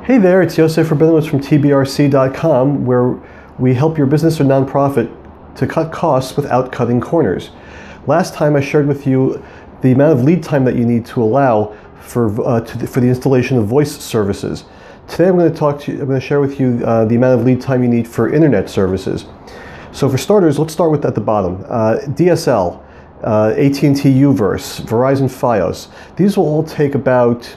Hey there, it's Yosef Rabinowitz from TBRC.com, where we help your business or nonprofit to cut costs without cutting corners. Last time I shared with you the amount of lead time that you need to allow for the installation of voice services. Today I'm going to share with you the amount of lead time you need for internet services. So for starters, let's start with at the bottom. DSL, AT&T UVerse, Verizon Fios. These will all take about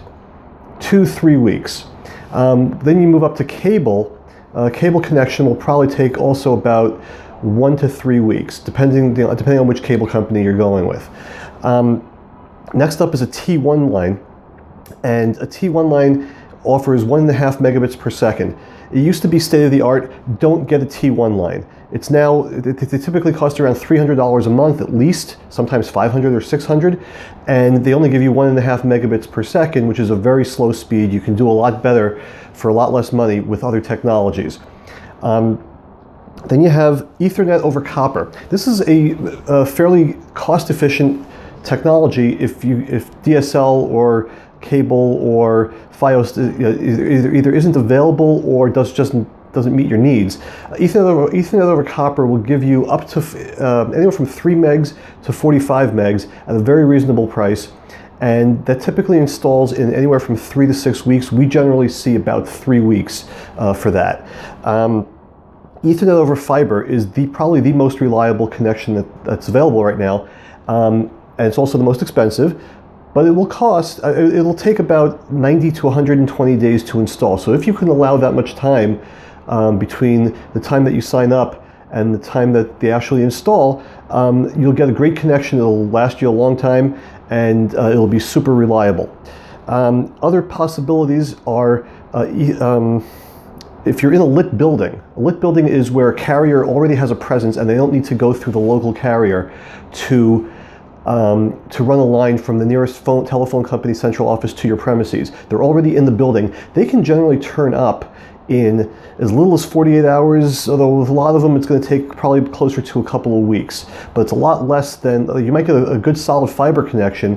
2-3 weeks. Then you move up to cable. Cable connection will probably take also about 1 to 3 weeks, depending on which cable company you're going with. Next up is a T1 line, and a T1 line offers 1.5 megabits per second. It used to be state of the art. Don't get a T1 line. It's now, they typically cost around $300 a month at least, sometimes $500 or $600, and they only give you 1.5 megabits per second, which is a very slow speed. You can do a lot better for a lot less money with other technologies. Then you have Ethernet over copper. This is a fairly cost-efficient technology if DSL or cable or Fios either isn't available or doesn't meet your needs. Ethernet over copper will give you up to anywhere from 3 megs to 45 megs at a very reasonable price, and that typically installs in anywhere from 3 to 6 weeks. We generally see about 3 weeks for that. Ethernet over fiber is probably the most reliable connection that's available right now, and it's also the most expensive. But it'll take about 90 to 120 days to install. So if you can allow that much time between the time that you sign up and the time that they actually install, you'll get a great connection. It'll last you a long time, and it'll be super reliable. Other possibilities are if you're in a lit building. A lit building is where a carrier already has a presence and they don't need to go through the local carrier to run a line from the nearest telephone company central office to your premises. They're already in the building. They can generally turn up in as little as 48 hours, although with a lot of them it's going to take probably closer to a couple of weeks. But it's a lot less than, you might get a good solid fiber connection,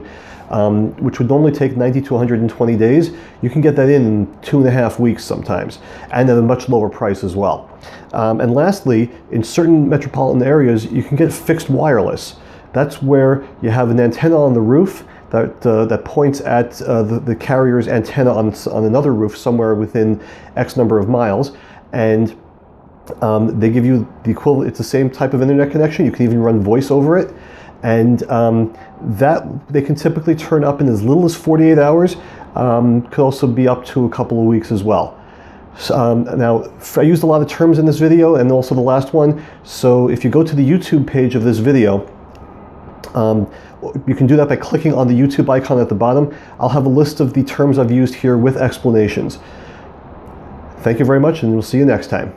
which would normally take 90 to 120 days. You can get that in 2.5 weeks sometimes, and at a much lower price as well. And lastly, in certain metropolitan areas, you can get fixed wireless. That's where you have an antenna on the roof that points at the carrier's antenna on another roof somewhere within X number of miles, and they give you the equivalent. It's the same type of internet connection. You can even run voice over it, and that they can typically turn up in as little as 48 hours. Could also be up to a couple of weeks as well. Now, I used a lot of terms in this video and also the last one, so if you go to the YouTube page of this video, you can do that by clicking on the YouTube icon at the bottom. I'll have a list of the terms I've used here with explanations. Thank you very much, and we'll see you next time.